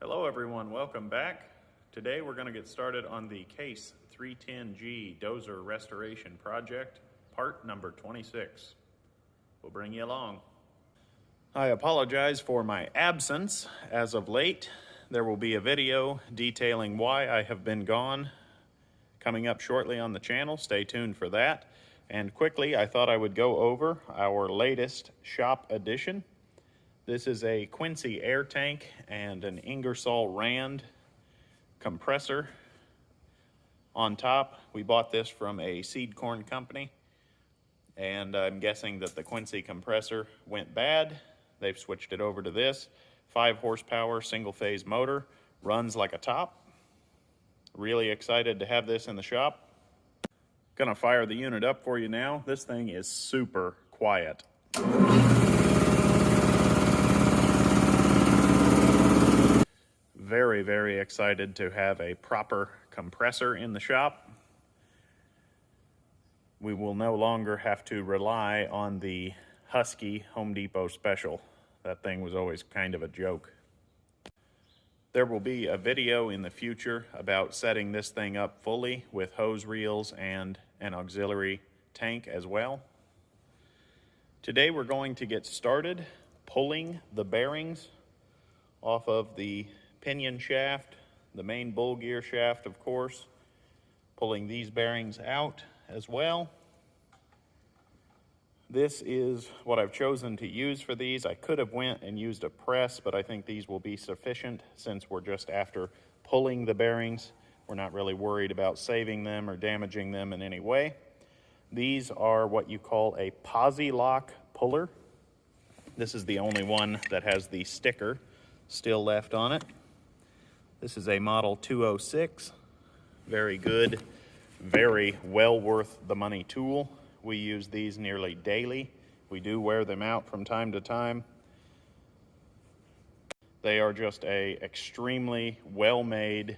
Hello everyone, welcome back. Today we're going to get started on the Case 310G Dozer Restoration Project, part number 26. We'll bring you along. I apologize for my absence as of late. There will be a video detailing why I have been gone coming up shortly on the channel. Stay tuned for that. And quickly, I thought I would go over our latest shop addition. This is a Quincy air tank and an Ingersoll Rand compressor on top. We bought this from a seed corn company, and I'm guessing that the Quincy compressor went bad. They've switched it over to this 5 horsepower single phase motor, runs like a top. Really excited to have this in the shop. Gonna fire the unit up for you now. This thing is super quiet. Very, very excited to have a proper compressor in the shop. We will no longer have to rely on the Husky Home Depot special. That thing was always kind of a joke. There will be a video in the future about setting this thing up fully with hose reels and an auxiliary tank as well. Today we're going to get started pulling the bearings off of the pinion shaft, the main bull gear shaft, of course, pulling these bearings out as well. This is what I've chosen to use for these. I could have went and used a press, but I think these will be sufficient since we're just after pulling the bearings. We're not really worried about saving them or damaging them in any way. These are what you call a Posi lock puller. This is the only one that has the sticker still left on it. This is a model 206. Very good, very well worth the money tool. We use these nearly daily. We do wear them out from time to time. They are just a extremely well-made,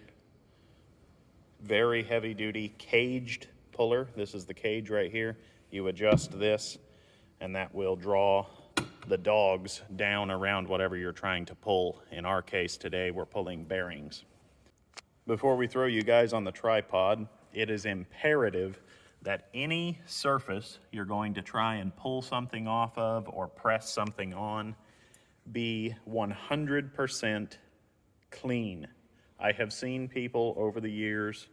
very heavy-duty caged puller. This is the cage right here. You adjust this, and that will draw the dogs down around whatever you're trying to pull. In our case today, we're pulling bearings. Before we throw you guys on the tripod, it is imperative that any surface you're going to try and pull something off of or press something on be 100% clean. I have seen people over the years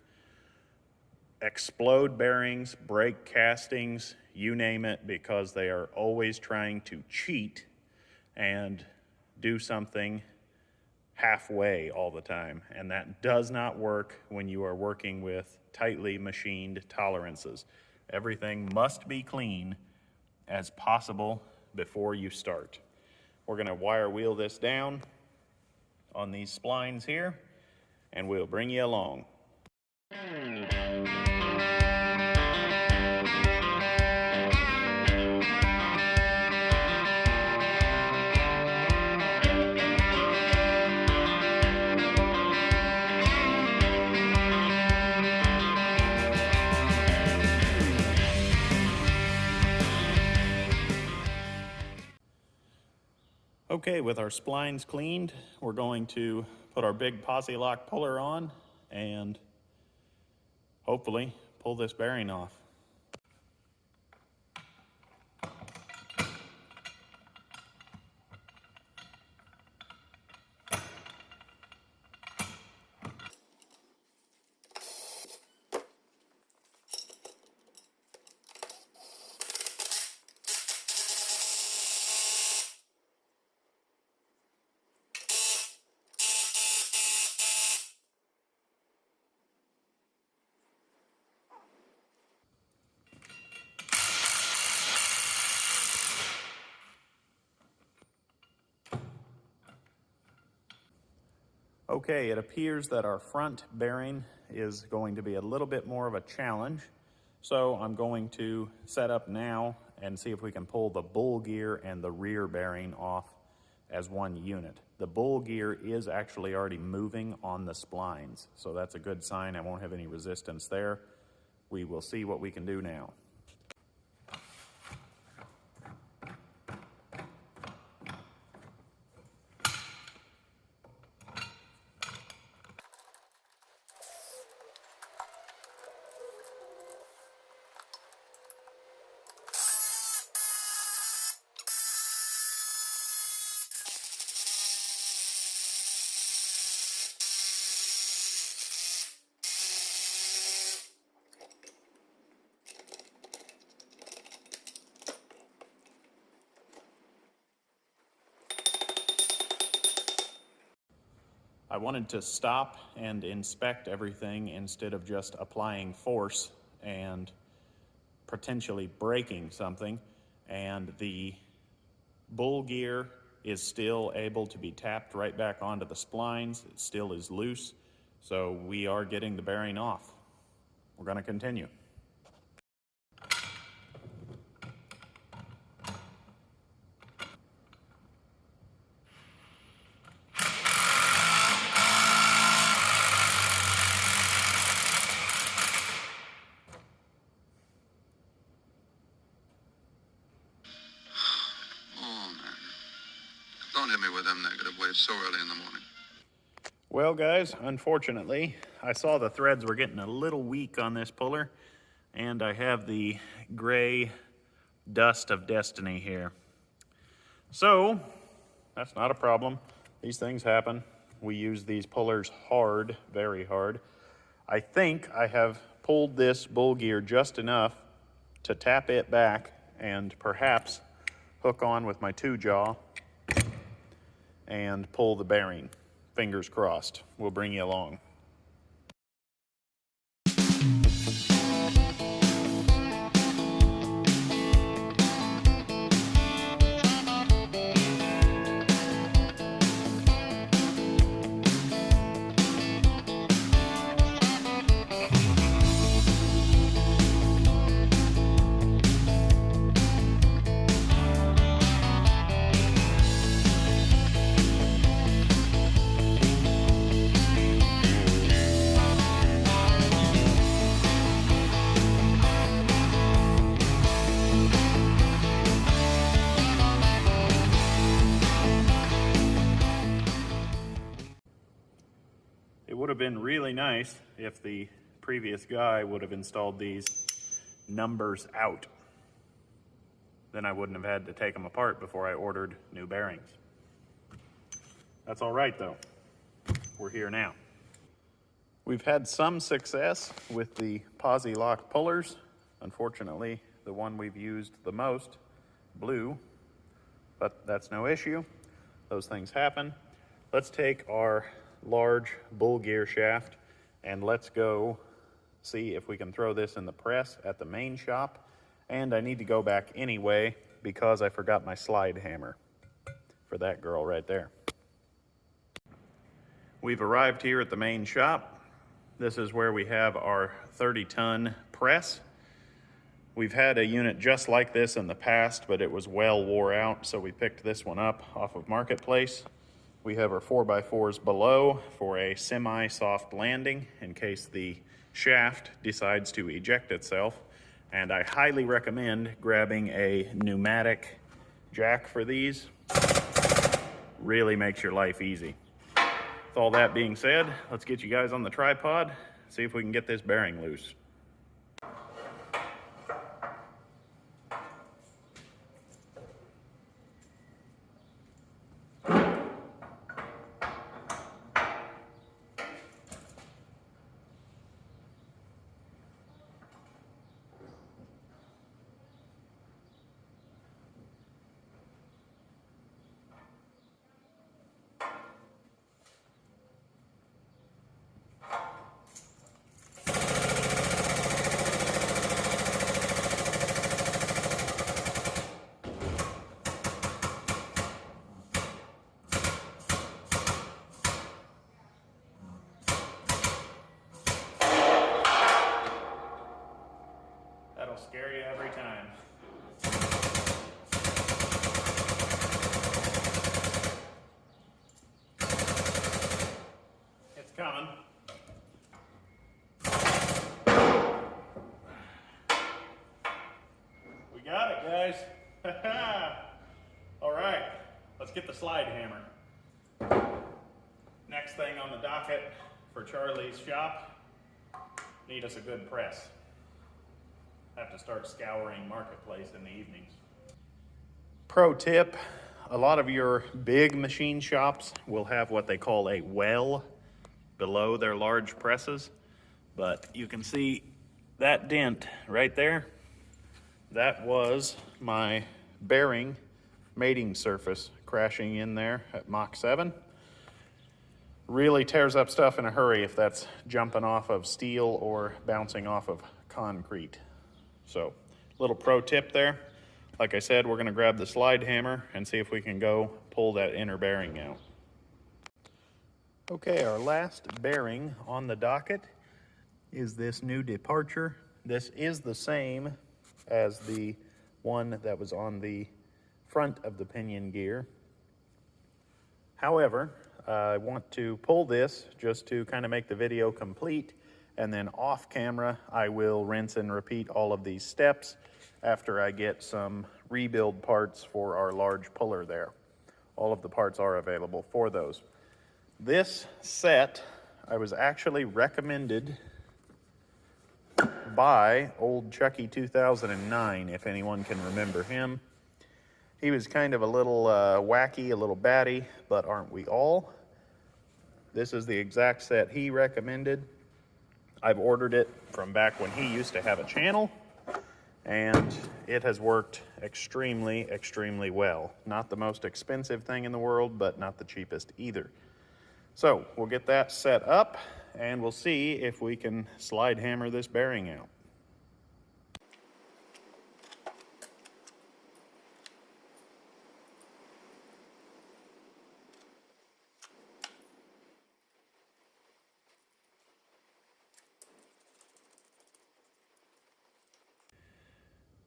explode bearings, break castings, you name it, because they are always trying to cheat and do something halfway all the time. And that does not work when you are working with tightly machined tolerances. Everything must be clean as possible before you start. We're gonna wire wheel this down on these splines here, and we'll bring you along. Okay, with our splines cleaned, we're going to put our big Posi lock puller on and hopefully pull this bearing off. Okay, it appears that our front bearing is going to be a little bit more of a challenge. So I'm going to set up now and see if we can pull the bull gear and the rear bearing off as one unit. The bull gear is actually already moving on the splines, so that's a good sign. I won't have any resistance there. We will see what we can do now. I wanted to stop and inspect everything instead of just applying force and potentially breaking something. And the bull gear is still able to be tapped right back onto the splines. It still is loose, so we are getting the bearing off. We're going to continue. Don't hit me with them negative waves so early in the morning. Well, guys, unfortunately, I saw the threads were getting a little weak on this puller, and I have the gray dust of destiny here. So, that's not a problem. These things happen. We use these pullers hard, very hard. I think I have pulled this bull gear just enough to tap it back and perhaps hook on with my 2-jaw and pull the bearing. Fingers crossed. We'll bring you along. It would have been really nice if the previous guy would have installed these numbers out. Then I wouldn't have had to take them apart before I ordered new bearings. That's all right though. We're here now. We've had some success with the Posi lock pullers. Unfortunately, the one we've used the most blew, but that's no issue. Those things happen. Let's take our large bull gear shaft and let's go see if we can throw this in the press at the main shop. And I need to go back anyway because I forgot my slide hammer for that girl right there. We've arrived here at the main shop. This is where we have our 30-ton press. We've had a unit just like this in the past, but it was well wore out, so we picked this one up off of Marketplace. We have our 4x4s below for a semi-soft landing in case the shaft decides to eject itself. And I highly recommend grabbing a pneumatic jack for these. Really makes your life easy. With all that being said, let's get you guys on the tripod, see if we can get this bearing loose. That'll scare you every time. It's coming. We got it, guys. All right, let's get the slide hammer. Next thing on the docket for Charlie's shop, need us a good press. Have to start scouring Marketplace in the evenings. Pro tip, a lot of your big machine shops will have what they call a well below their large presses, but you can see that dent right there. That was my bearing mating surface crashing in there at Mach 7. really tears up stuff in a hurry if that's jumping off of steel or bouncing off of concrete. So, little pro tip there. Like I said, we're gonna grab the slide hammer and see if we can go pull that inner bearing out. Okay, our last bearing on the docket is this new departure. This is the same as the one that was on the front of the pinion gear. However, I want to pull this just to kind of make the video complete, and then off camera I will rinse and repeat all of these steps after I get some rebuild parts for our large puller there. All of the parts are available for those. This set I was actually recommended by old Chucky 2009, if anyone can remember him. He was kind of a little wacky, a little batty, but aren't we all? This is the exact set he recommended. I've ordered it from back when he used to have a channel, and it has worked extremely, extremely well. Not the most expensive thing in the world, but not the cheapest either. So we'll get that set up, and we'll see if we can slide hammer this bearing out.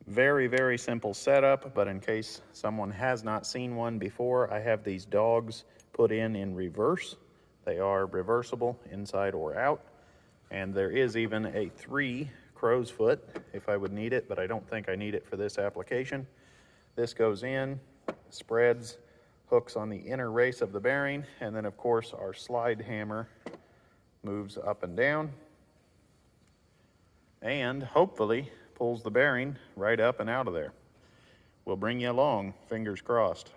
Very, very simple setup, but in case someone has not seen one before, I have these dogs put in reverse. They are reversible inside or out, and there is even a 3 crow's foot if I would need it, but I don't think I need it for this application. This goes in, spreads, hooks on the inner race of the bearing, and then of course our slide hammer moves up and down, and hopefully pulls the bearing right up and out of there. We'll bring you along, fingers crossed.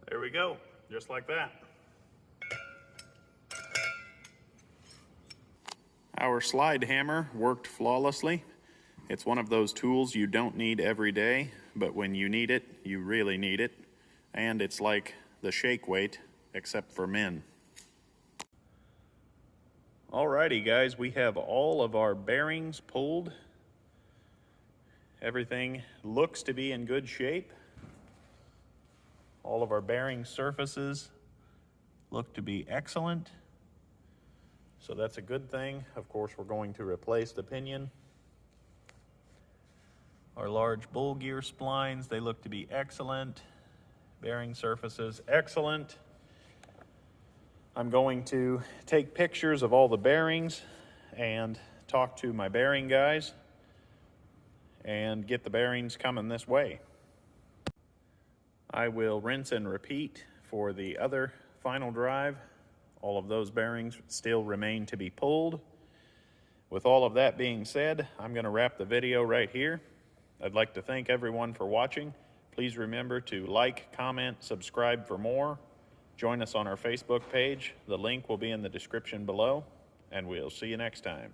There we go, just like that. Our slide hammer worked flawlessly. It's one of those tools you don't need every day, but when you need it, you really need it. And it's like the shake weight, except for men. Alrighty guys, we have all of our bearings pulled. Everything looks to be in good shape. All of our bearing surfaces look to be excellent. So that's a good thing. Of course, we're going to replace the pinion. Our large bull gear splines, they look to be excellent. Bearing surfaces, excellent. I'm going to take pictures of all the bearings and talk to my bearing guys and get the bearings coming this way. I will rinse and repeat for the other final drive. All of those bearings still remain to be pulled. With all of that being said, I'm going to wrap the video right here. I'd like to thank everyone for watching. Please remember to like, comment, subscribe for more. Join us on our Facebook page. The link will be in the description below, and we'll see you next time.